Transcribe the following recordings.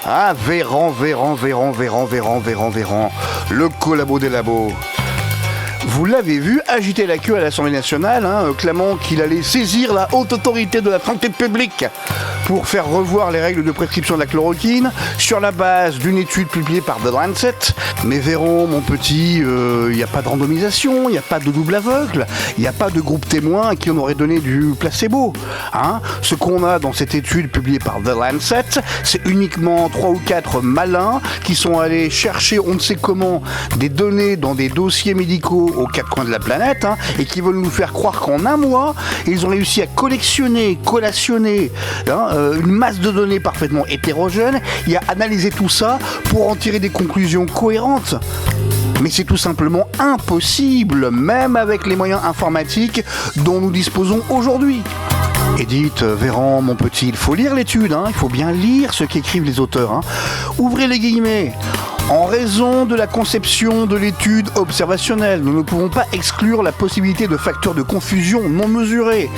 Ah, Véran, le collabo des labos. Vous l'avez vu agiter la queue à l'Assemblée nationale, clamant qu'il allait saisir la haute autorité de la santé publique pour faire revoir les règles de prescription de la chloroquine sur la base d'une étude publiée par The Lancet. Mais Véran, mon petit, il n'y a pas de randomisation, il n'y a pas de double aveugle, il n'y a pas de groupe témoin à qui on aurait donné du placebo. Ce qu'on a dans cette étude publiée par The Lancet, c'est uniquement 3 ou 4 malins qui sont allés chercher on ne sait comment des données dans des dossiers médicaux aux 4 coins de la planète et qui veulent nous faire croire qu'en un mois, ils ont réussi à collationner une masse de données parfaitement hétérogènes et à analyser tout ça pour en tirer des conclusions cohérentes. Mais c'est tout simplement impossible, même avec les moyens informatiques dont nous disposons aujourd'hui. Edith, Véran, mon petit, il faut lire l'étude, il faut bien lire ce qu'écrivent les auteurs. Ouvrez les guillemets. En raison de la conception de l'étude observationnelle, nous ne pouvons pas exclure la possibilité de facteurs de confusion non mesurés.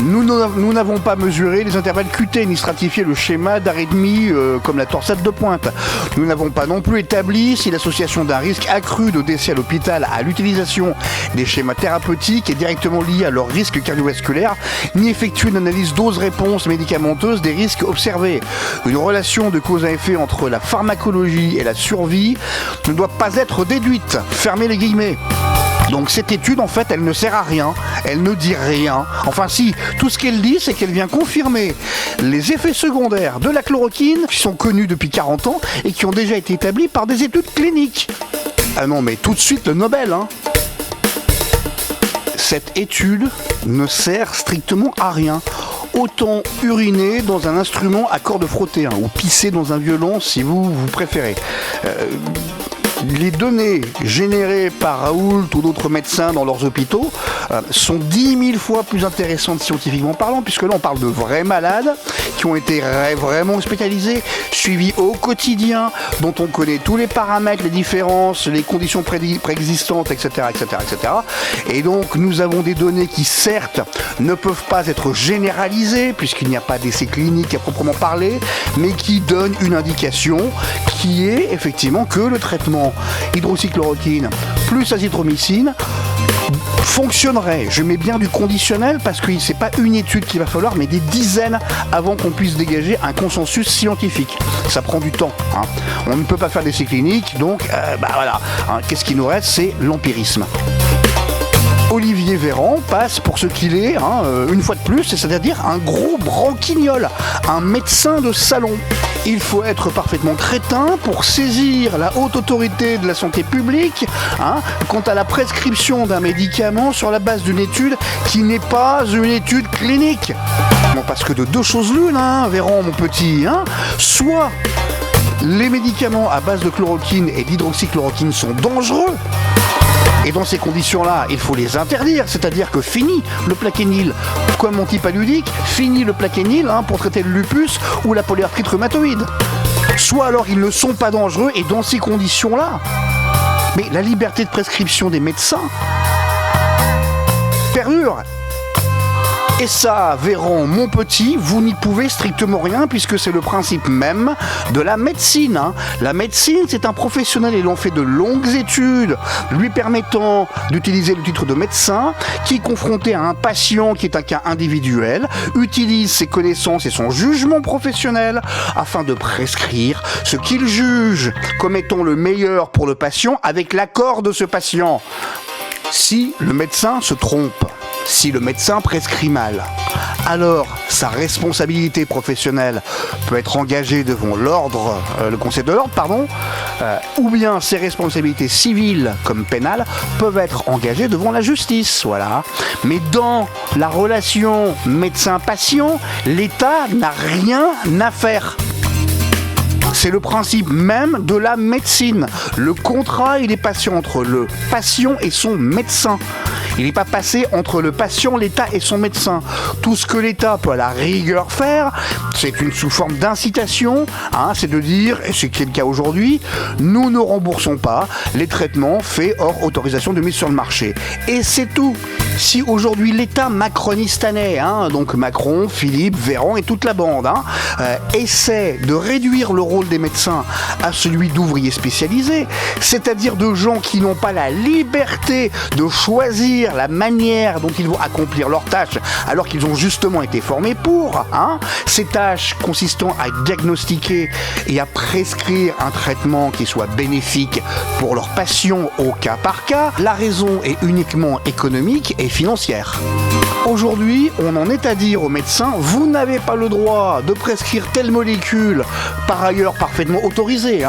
Nous n'avons pas mesuré les intervalles QT ni stratifié le schéma d'arythmie comme la torsade de pointe. Nous n'avons pas non plus établi si l'association d'un risque accru de décès à l'hôpital à l'utilisation des schémas thérapeutiques est directement liée à leur risque cardiovasculaire, ni effectué une analyse dose-réponse médicamenteuse des risques observés. Une relation de cause à effet entre la pharmacologie et la survie ne doit pas être déduite. Fermez les guillemets. Donc cette étude, en fait, elle ne sert à rien, elle ne dit rien. Enfin si, tout ce qu'elle dit, c'est qu'elle vient confirmer les effets secondaires de la chloroquine, qui sont connus depuis 40 ans et qui ont déjà été établis par des études cliniques. Ah non, mais tout de suite le Nobel, Cette étude ne sert strictement à rien. Autant uriner dans un instrument à cordes frottées, ou pisser dans un violon si vous préférez. Les données générées par Raoult ou d'autres médecins dans leurs hôpitaux sont 10 000 fois plus intéressantes scientifiquement parlant, puisque là on parle de vrais malades qui ont été vraiment hospitalisés, suivis au quotidien, dont on connaît tous les paramètres, les différences, les conditions préexistantes, etc., etc., etc. Et donc nous avons des données qui certes ne peuvent pas être généralisées, puisqu'il n'y a pas d'essai clinique à proprement parler, mais qui donnent une indication qui est effectivement que le traitement hydroxychloroquine plus azithromycine fonctionnerait. Je mets bien du conditionnel parce que c'est pas une étude qu'il va falloir, mais des dizaines avant qu'on puisse dégager un consensus scientifique. Ça prend du temps. On ne peut pas faire d'essais cliniques, donc voilà. Qu'est-ce qui nous reste? C'est l'empirisme. Olivier Véran passe pour ce qu'il est, une fois de plus, c'est-à-dire un gros branquignol, un médecin de salon. Il faut être parfaitement crétin pour saisir la haute autorité de la santé publique quant à la prescription d'un médicament sur la base d'une étude qui n'est pas une étude clinique. Non, parce que de deux choses l'une, Véran, mon petit, soit les médicaments à base de chloroquine et d'hydroxychloroquine sont dangereux, et dans ces conditions-là, il faut les interdire, c'est-à-dire que fini le plaquenil comme antipaludique, fini le plaquenil pour traiter le lupus ou la polyarthrite rhumatoïde. Soit alors ils ne sont pas dangereux, et dans ces conditions-là, mais la liberté de prescription des médecins perdure. Et ça, Véran, mon petit, vous n'y pouvez strictement rien, puisque c'est le principe même de la médecine. La médecine, c'est un professionnel ayant fait de longues études, lui permettant d'utiliser le titre de médecin, qui, confronté à un patient qui est un cas individuel, utilise ses connaissances et son jugement professionnel afin de prescrire ce qu'il juge comme étant le meilleur pour le patient avec l'accord de ce patient. Si le médecin se trompe, si le médecin prescrit mal, alors sa responsabilité professionnelle peut être engagée devant le Conseil de l'ordre, ou bien ses responsabilités civiles comme pénales peuvent être engagées devant la justice, voilà. Mais dans la relation médecin-patient, l'État n'a rien à faire. C'est le principe même de la médecine. Le contrat, il est passé entre le patient et son médecin. Il n'est pas passé entre le patient, l'État et son médecin. Tout ce que l'État peut à la rigueur faire, c'est une sous forme d'incitation, c'est de dire, et c'est le cas aujourd'hui, nous ne remboursons pas les traitements faits hors autorisation de mise sur le marché. Et c'est tout. Si aujourd'hui l'État macronistanais, donc Macron, Philippe, Véran et toute la bande, essaie de réduire le rôle des médecins à celui d'ouvriers spécialisés, c'est-à-dire de gens qui n'ont pas la liberté de choisir la manière dont ils vont accomplir leurs tâches alors qu'ils ont justement été formés pour, ces tâches consistant à diagnostiquer et à prescrire un traitement qui soit bénéfique pour leurs patients au cas par cas, la raison est uniquement économique et financière. Aujourd'hui, on en est à dire aux médecins, vous n'avez pas le droit de prescrire telle molécule, par ailleurs parfaitement autorisée,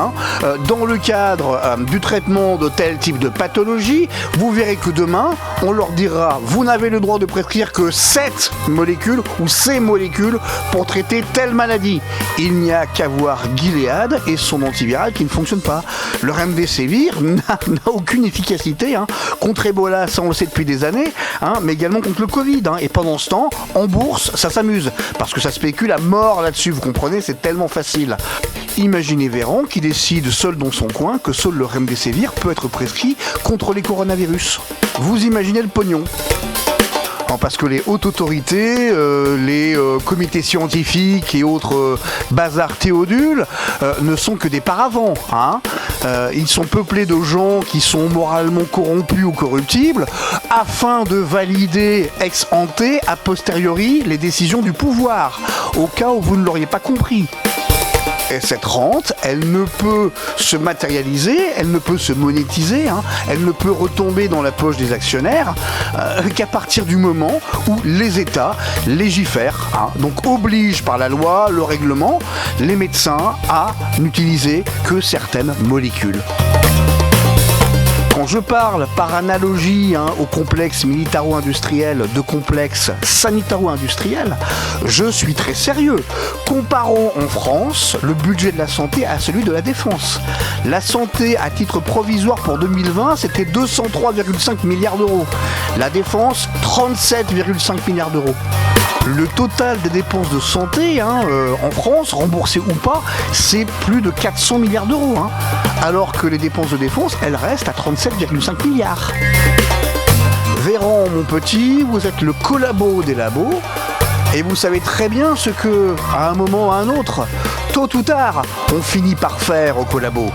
dans le cadre du traitement de tel type de pathologie. Vous verrez que demain, on leur dira, vous n'avez le droit de prescrire que cette molécule ou ces molécules pour traiter telle maladie. Il n'y a qu'à voir Gilead et son antiviral qui ne fonctionne pas. Le remdesivir n'a aucune efficacité contre Ebola, ça on le sait depuis des années, mais également contre le Covid. Et pendant ce temps, en bourse, ça s'amuse, parce que ça spécule à mort là-dessus, vous comprenez, c'est tellement facile. Imaginez Véran qui décide seul dans son coin que seul le remdesivir peut être prescrit contre les coronavirus. Vous imaginez le pognon. Parce que les hautes autorités, les comités scientifiques et autres bazars théodules ne sont que des paravents. Ils sont peuplés de gens qui sont moralement corrompus ou corruptibles afin de valider ex ante, a posteriori, les décisions du pouvoir, au cas où vous ne l'auriez pas compris. Et cette rente, elle ne peut se matérialiser, elle ne peut se monétiser, elle ne peut retomber dans la poche des actionnaires qu'à partir du moment où les États légifèrent, donc obligent par la loi, le règlement, les médecins à n'utiliser que certaines molécules. Quand je parle par analogie au complexe militaro-industriel de complexe sanitaro-industriel, je suis très sérieux. Comparons en France le budget de la santé à celui de la défense. La santé à titre provisoire pour 2020, c'était 203,5 milliards d'euros. La défense, 37,5 milliards d'euros. Le total des dépenses de santé en France, remboursées ou pas, c'est plus de 400 milliards d'euros. Alors que les dépenses de défense, elles restent à 37,5 milliards. Véran, mon petit, vous êtes le collabo des labos, et vous savez très bien ce que, à un moment ou à un autre, tôt ou tard, on finit par faire au collabo.